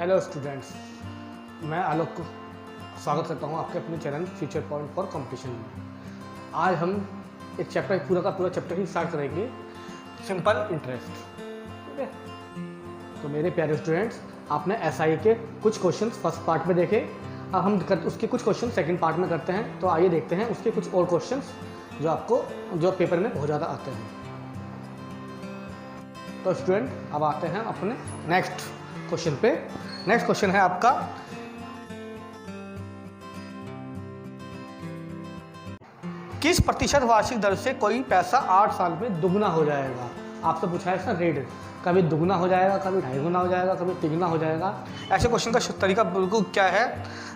Hello students, मैं आलोक को स्वागत करता हूं आपके अपने channel future point for competition में। आज हम एक चैप्टर पूरा का पूरा चैप्टर ही स्टार्ट करेंगे, सिंपल इंटरेस्ट। ठीक है, तो मेरे प्यारे स्टूडेंट्स, आपने एसआई के कुछ क्वेश्चन फर्स्ट पार्ट में देखे। अब हम उसके कुछ क्वेश्चन सेकंड पार्ट में करते हैं। तो आइए देखते हैं उसके कुछ और क्वेश्चन जो पेपर में बहुत ज़्यादा आते हैं। तो स्टूडेंट, अब आते हैं अपने नेक्स्ट क्वेश्चन पे। नेक्स्ट क्वेश्चन है आपका, किस प्रतिशत वार्षिक दर से कोई पैसा 8 साल में दुगना हो जाएगा। आपसे पूछा है सर रेट, कभी दुगना हो जाएगा, कभी 2.5 गुना हो जाएगा, कभी 3 गुना हो जाएगा। ऐसे क्वेश्चन का तरीका बिल्कुल क्या है,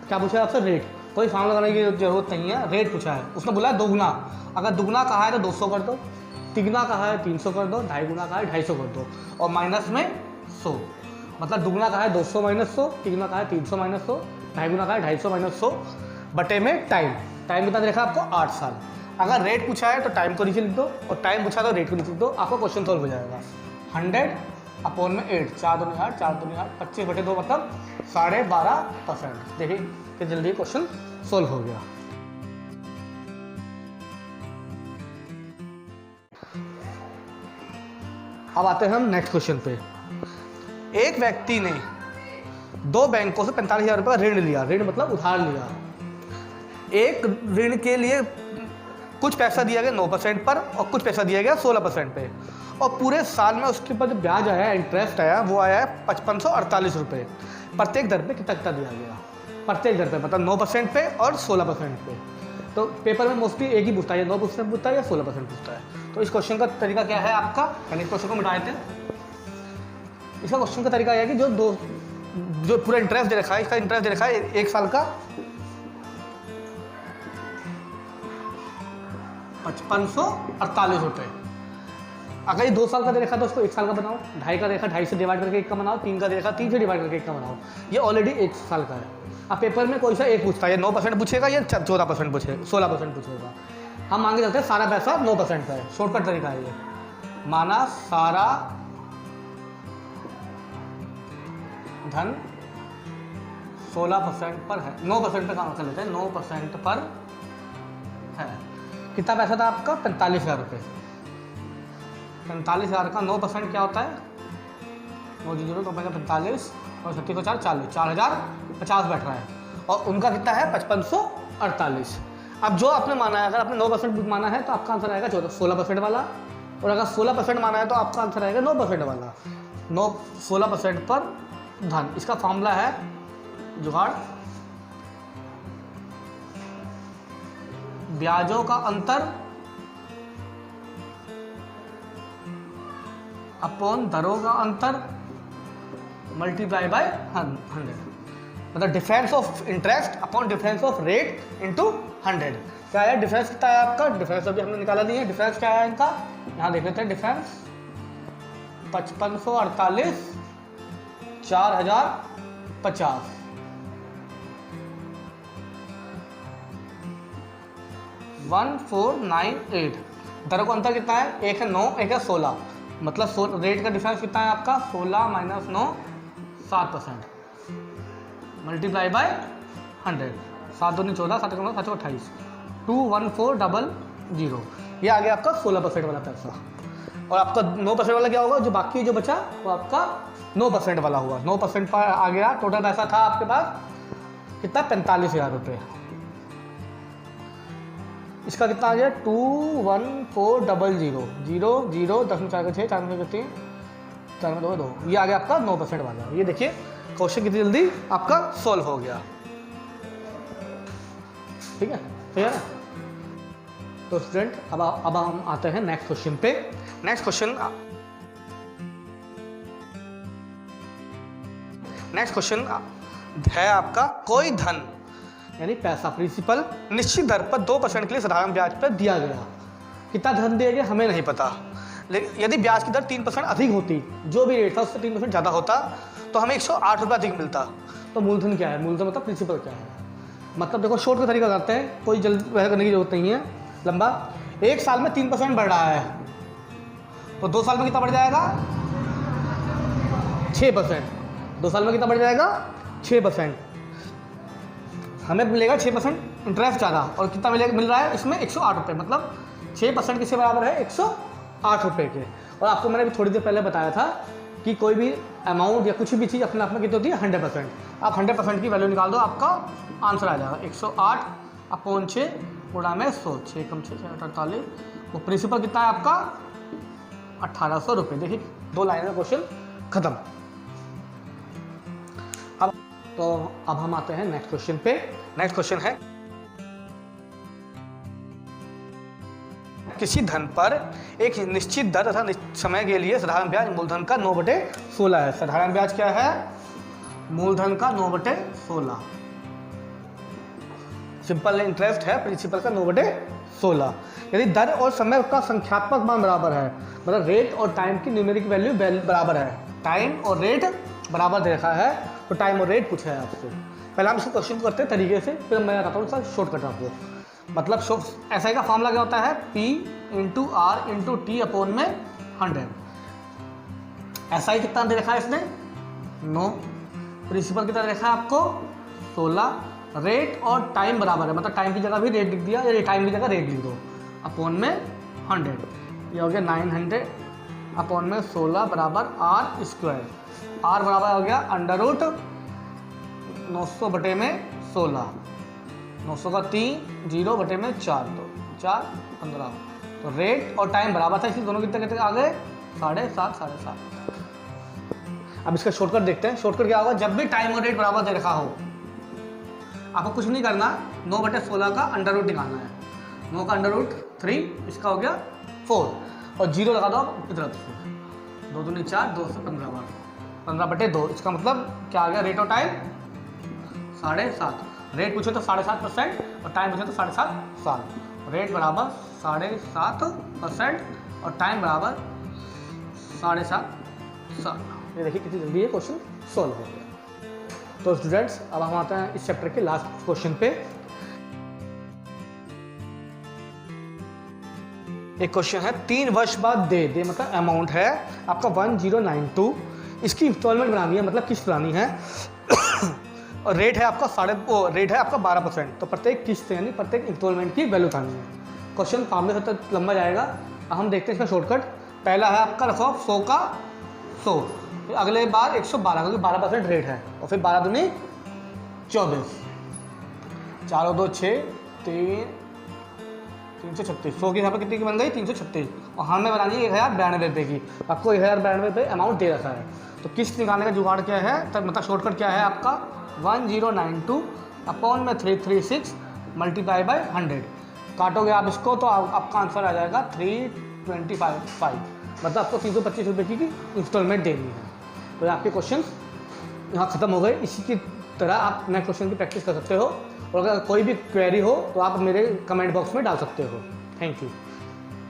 क्या पूछा है आपसे रेट। कोई फॉर्म लगाने की जरूरत नहीं है, रेट पूछा है। उसने बोला दुगना, अगर दुगना कहा है तो 200 कर दो, तिगुना कहा है 300 कर दो, 2.5 गुना कहा है 250 कर दो, और माइनस में 100। मतलब दुगुना कहा है 200 माइनस 100, तिगुना कहा है 300 माइनस 100, 2.5 गुना कहा है 250 माइनस 100 बटे में टाइम कितना देखा आपको 8 साल। अगर रेट पूछा है तो टाइम को नीचे लिख दो, और टाइम पूछा तो रेट को नीचे लिख दो, आपको क्वेश्चन सॉल्व हो जाएगा। 100 अपॉन में 8, 4 दूनी 8, 4 दूनी 8, 25 बटे 2 मतलब 12.5%। देखिए कि जल्दी क्वेश्चन सॉल्व हो गया। अब आते हैं हम नेक्स्ट क्वेश्चन पे। एक व्यक्ति ने 2 बैंकों से 45,000 रुपये का ऋण लिया। ऋण मतलब उधार लिया। एक ऋण के लिए कुछ पैसा दिया गया 9% पर और कुछ पैसा दिया गया 16% पे, और पूरे साल में उसके ऊपर जो ब्याज आया, इंटरेस्ट आया, वो आया है 5548 रुपये। प्रत्येक दर पे कितना दिया गया, प्रत्येक दर पे मतलब 9% पे और 16% पे। तो पेपर में मोस्टली एक ही पूछता है, या 9% पूछता है या 16% पूछता है। तो इस क्वेश्चन का तरीका क्या है आपका, यानी क्वेश्चन को मिटा देते हैं। इसका क्वेश्चन का तरीका यह है कि जो पूरा इंटरेस्ट दे रखा है, इसका इंटरेस्ट दे रखा है 1 साल का 5548 रुपये। अगर ये 2 साल का दे रखा है तो उसको 1 साल का बनाओ, 2.5 का देखा 2.5 से डिवाइड करके 1 का बनाओ, 3 का दे रखा 3 से डिवाइड करके 1 का बनाओ। ये ऑलरेडी 1 साल का है। अब पेपर में कोई सा एक पूछता है, 9% पूछेगा या 14% पूछेगा, 16% पूछेगा। हम मांगे जाते हैं सारा पैसा 9% का है। शॉर्टकट तरीका है ये, माना सारा धन 16% पर है, 9% पे काम कर लेते हैं, 9% पर है। कितना पैसा था आपका 45,000 रुपये। 45,000 का 9% क्या होता है, 9 0 तो 45 और 37 को 4 40, 4,050 बैठ रहा है, और उनका कितना है 5548। अब जो आपने माना है, अगर आपने 9% माना है तो आपका आंसर आएगा 16% वाला, और अगर 16% माना है तो आपका आंसर आएगा 9% वाला। 16% पर धन, इसका फॉर्मूला है जुगाड़, ब्याजों का अंतर अपॉन दरों का अंतर मल्टीप्लाई बाय 100। मतलब difference of interest upon difference of rate into 100। क्या है डिफरेंस, कितना है आपका डिफरेंस, अभी हमने निकाला नहीं है। डिफरेंस क्या है इनका, यहाँ देख लेते हैं। डिफरेंस 5548 4050 1498। दरों का अंतर कितना है, एक है 9, एक है 16। मतलब रेट का डिफरेंस कितना है आपका 16 माइनस 9 7%, मल्टीप्लाई बाय 100। 7 दूनी 14, 7 9 7 28, 21400। ये आ गया आपका 16% वाला पैसा। और आपका 9% वाला क्या होगा, जो बाकी जो बचा वो आपका 9% वाला हुआ। 9% पर आ गया। टोटल पैसा था आपके पास कितना 45,000 रुपये। इसका कितना आ गया 21400, 0 0 10 में 4 का 6, 4 में 3, 4 में 2 2। ये आ गया आपका 9% वाला। ये देखिए क्वेश्चन कितनी जल्दी आपका सॉल्व हो गया। ठीक है, ठीक है ना। तो स्टूडेंट, अब हम आते हैं नेक्स्ट क्वेश्चन पे। नेक्स्ट क्वेश्चन है आपका, कोई धन यानी पैसा, प्रिंसिपल निश्चित दर पर 2% के लिए साधारण ब्याज पर दिया गया। कितना धन दिया गया हमें नहीं पता, लेकिन यदि ब्याज की दर 3% अधिक होती, जो भी रेट था उससे 3% ज़्यादा होता, तो हमें 108 रुपये अधिक मिलता। तो मूलधन क्या है, मूलधन मतलब प्रिंसिपल क्या है। मतलब देखो शॉर्ट का तरीका करते हैं, कोई जल्दी वह करने की जरूरत नहीं है लंबा। 1 साल में 3% बढ़ रहा है, तो 2 साल में कितना बढ़ जाएगा 6%। 2 साल में कितना बढ़ जाएगा 6%। हमें मिलेगा 6% इंटरेस्ट ज़्यादा, और कितना मिल रहा है इसमें 108 रुपये, मतलब 6% किसके बराबर है 108 रुपये के। और आपको मैंने थोड़ी देर पहले बताया था कि कोई भी अमाउंट या कुछ भी चीज़ अपने आप में कितनी होती है 100%। आप 100% की वैल्यू निकाल दो, आपका आंसर आ जाएगा 108 अपॉन 6 गुणा में 100, 6 कम 6 48। वो प्रिंसिपल कितना है आपका 1800 रुपये। देखिए 2 लाइन में क्वेश्चन खत्म। अब हम आते हैं नेक्स्ट क्वेश्चन पे। नेक्स्ट क्वेश्चन है किसी धन पर एक निश्चित दर तथा समय के लिए साधारण ब्याज मूलधन का 9/16 है। साधारण ब्याज क्या है? मूलधन का 9/16। सिंपल इंटरेस्ट है प्रिंसिपल का 9/16। यदि दर और समय का संख्यात्मक मान बराबर है, मतलब रेट और टाइम की न्यूमेरिक वैल्यू बराबर है, टाइम और रेट बराबर दे रखा है, तो टाइम और रेट पूछा है आपसे। पहले हम इसको क्वेश्चन करते हैं तरीके से, फिर मैं बताता हूँ इसका शॉर्टकट आपको। मतलब SI का फॉर्मूला क्या होता है? P × R × T अपॉन में 100। SI कितना दे रखा है इसने 9, प्रिंसिपल कितना दे रखा है आपको 16, रेट और टाइम बराबर है, मतलब टाइम की जगह भी रेट लिख दिया, या टाइम की जगह रेट लिख दो, अपॉन में 100। ये हो गया 900 अपॉन में 16 बराबर R²। R बराबर हो गया √900 बटे में 16, 900 का 3, 0 बटे में 4, तो 4 15। तो रेट और टाइम बराबर था, इसलिए दोनों कितने कितने आ गए 7.5 7.5। अब इसका शॉर्टकट देखते हैं। शॉर्टकट क्या होगा? जब भी टाइम और रेट बराबर दे रखा हो, आपको कुछ नहीं करना, 9/16 का अंडर रूट निकालना है। 9 का √3, इसका हो गया 4, और 0 लगा दो आप इधर से, 2 दूनी 4, 2 से 15 बार, 15/2। इसका मतलब क्या आ गया? रेट और टाइम 7.5। रेट पूछे तो 7.5% और टाइम पूछे तो 7.5 साल। रेट बराबर 7.5% और टाइम बराबर 7.5 साल। ये देखिए कितनी जल्दी ये क्वेश्चन सॉल्व हो गया। तो स्टूडेंट्स, अब हम आते हैं इस चैप्टर के लास्ट क्वेश्चन पे। एक क्वेश्चन है 3 वर्ष बाद दे मतलब अमाउंट है आपका 1092, इसकी इंस्टॉलमेंट बनानी है, मतलब किस्त बनानी है, और रेट है आपका 12%। तो प्रत्येक किस्त यानी प्रत्येक इंस्टॉलमेंट की वैल्यू बनानी है। क्वेश्चन फॉर्मूले से तक लंबा जाएगा। अब हम देखते हैं इसका शॉर्टकट। पहला है आपका रखो 100 का 100, फिर अगले बार 112 क्योंकि 12% रेट है, और फिर 12 दूनी 24, 4 और 2 6, 336। 100 के यहाँ पर कितनी की बन गई 336, और हमें बनानी है 1092 रुपये की। आपको 1092 रुपये अमाउंट दे रखा है। तो किस्त निकालने का जुगाड़ क्या है, तब मतलब शॉर्टकट क्या है आपका 1092 अपॉन में 336 मल्टीप्लाई बाय 100। काटोगे आप इसको तो आपका आंसर आ जाएगा 325, मतलब आपको 325 रुपये की इंस्टॉलमेंट देनी है। तो आपके क्वेश्चन यहाँ ख़त्म हो गए। इसी की तरह आप नेक्स्ट क्वेश्चन की प्रैक्टिस कर सकते हो, और अगर कोई भी क्वेरी हो तो आप मेरे कमेंट बॉक्स में डाल सकते हो। Thank you.